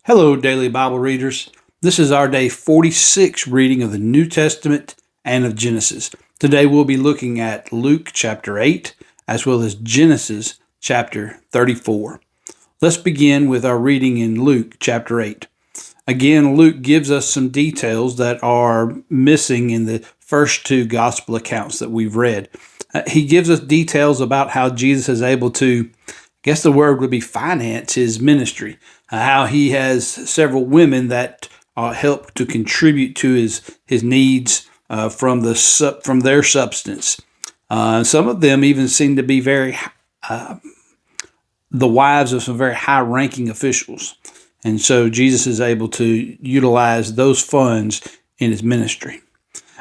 Hello, Daily Bible Readers. This is our day 46 reading of the New Testament and of Genesis. Today we'll be looking at Luke chapter 8 as well as Genesis chapter 34. Let's begin with our reading in Luke chapter 8. Again, Luke gives us some details that are missing in the first two gospel accounts that we've read. He gives us details about how Jesus is able to, I guess the word would be finance his ministry, how he has several women that help to contribute to his needs from their substance. Some of them even seem to be the wives of some very high-ranking officials. And so Jesus is able to utilize those funds in his ministry.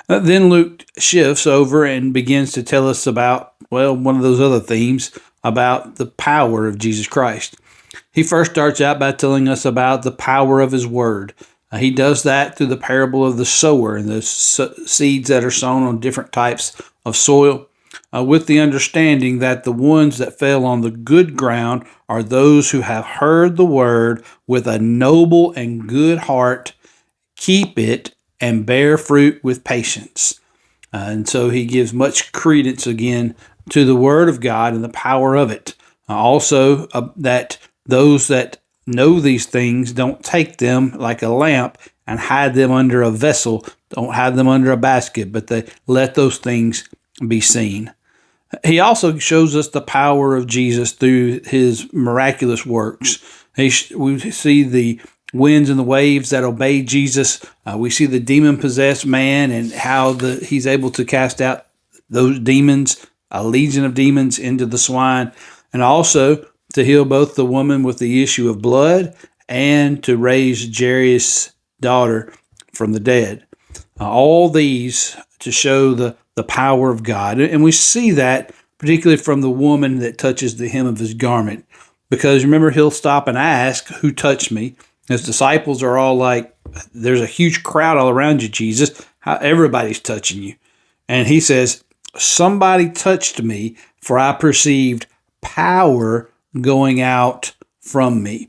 Then Luke shifts over and begins to tell us about, one of those other themes about the power of Jesus Christ. He first starts out by telling us about the power of his word. He does that through the parable of the sower and the seeds that are sown on different types of soil, with the understanding that the ones that fell on the good ground are those who have heard the word with a noble and good heart, keep it, and bear fruit with patience. And so he gives much credence again to the word of God and the power of it. Also, that those that know these things don't take them like a lamp and hide them under a vessel, don't hide them under a basket, but they let those things be seen. He also shows us the power of Jesus through his miraculous works. We see the winds and the waves that obey Jesus. We see the demon-possessed man and how he's able to cast out those demons, a legion of demons, into the swine, and also to heal both the woman with the issue of blood and to raise Jairus' daughter from the dead. All these to show the power of God. And we see that particularly from the woman that touches the hem of his garment. Because remember, he'll stop and ask, "Who touched me?" His disciples are all like, "There's a huge crowd all around you, Jesus. How everybody's touching you." And he says, "Somebody touched me, for I perceived power going out from me."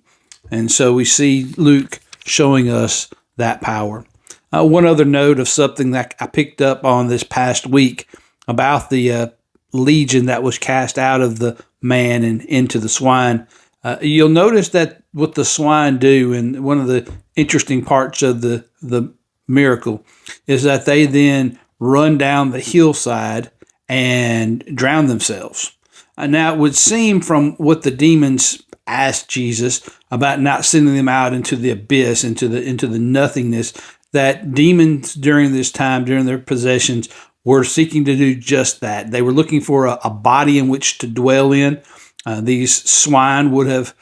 And so we see Luke showing us that power. One other note of something that I picked up on this past week about the legion that was cast out of the man and into the swine. You'll notice that what the swine do, and one of the interesting parts of the miracle, is that they then run down the hillside and drown themselves. Now, it would seem from what the demons asked Jesus about not sending them out into the abyss, into the nothingness, that demons during this time, during their possessions, were seeking to do just that. They were looking for a body in which to dwell in. These swine would have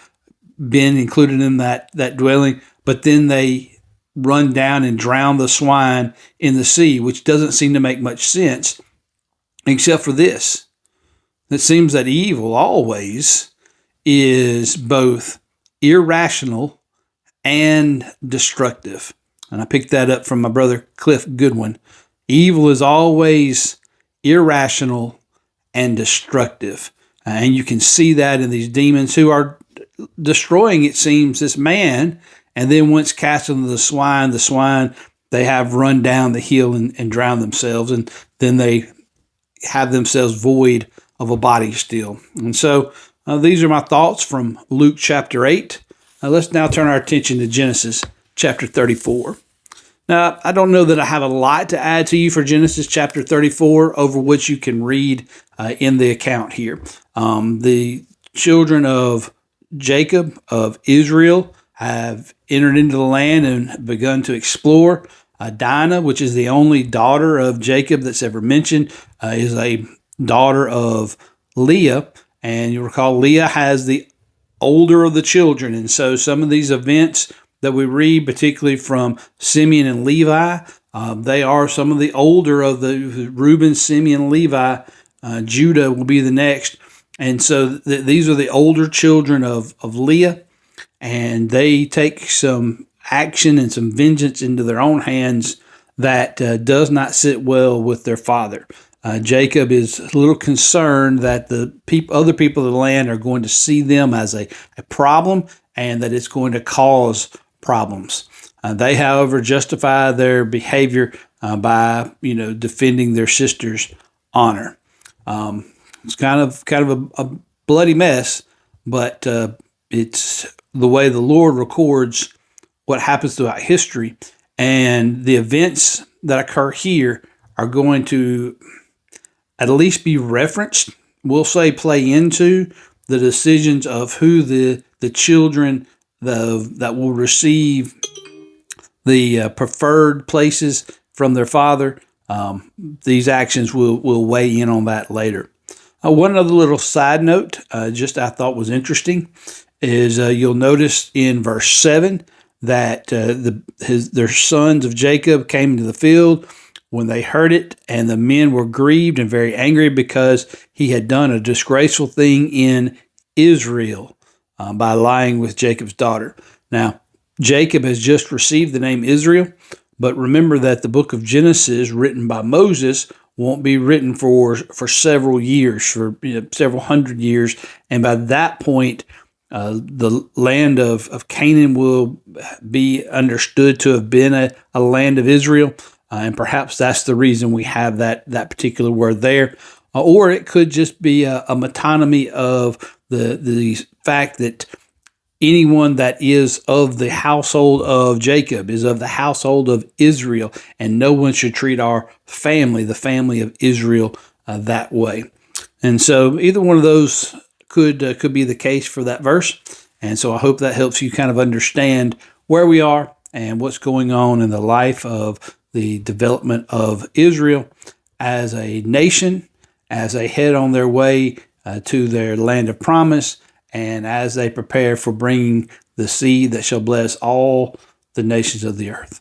been included in that dwelling, but then they run down and drown the swine in the sea, which doesn't seem to make much sense, except for this. It seems that evil always is both irrational and destructive. And I picked that up from my brother Cliff Goodwin. Evil is always irrational and destructive. And you can see that in these demons who are destroying, it seems, this man. And then once cast into the swine, they have run down the hill and drown themselves. And then they have themselves void of a body still. And so these are my thoughts from Luke chapter 8. Let's now turn our attention to Genesis chapter 34. Now, I don't know that I have a lot to add to you for Genesis chapter 34, over which you can read in the account here. The children of Jacob, of Israel, have entered into the land and begun to explore. Dinah, which is the only daughter of Jacob that's ever mentioned, is a daughter of Leah. And you recall Leah has the older of the children. And so some of these events that we read, particularly from Simeon and Levi, they are some of the older of the Reuben, Simeon, Levi. Judah will be the next. And so these are the older children of Leah, and they take some action and some vengeance into their own hands that does not sit well with their father. Jacob is a little concerned that the other people of the land are going to see them as a problem, and that it's going to cause problems. They, however, justify their behavior by defending their sister's honor. It's kind of a bloody mess, but it's the way the Lord records what happens throughout history, and the events that occur here are going to at least be referenced. We'll say play into the decisions of who the children that will receive the preferred places from their father. These actions will weigh in on that later. One other little side note, just I thought was interesting, is you'll notice in verse 7 that their sons of Jacob came into the field when they heard it, and the men were grieved and very angry because he had done a disgraceful thing in Israel by lying with Jacob's daughter. Now, Jacob has just received the name Israel, but remember that the book of Genesis, written by Moses, won't be written for several years, for several hundred years, and by that point, the land of Canaan will be understood to have been a land of Israel, and perhaps that's the reason we have that particular word there. Or it could just be a metonymy of the fact that anyone that is of the household of Jacob is of the household of Israel, and no one should treat our family, the family of Israel, that way. And so either one of those could be the case for that verse. And so I hope that helps you kind of understand where we are and what's going on in the life of the development of Israel as a nation, as they head on their way to their land of promise, and as they prepare for bringing the seed that shall bless all the nations of the earth.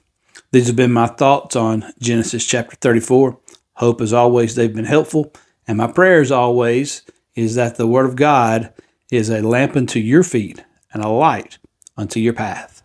These have been my thoughts on Genesis chapter 34. Hope as always they've been helpful, and my prayer as always is that the Word of God is a lamp unto your feet and a light unto your path.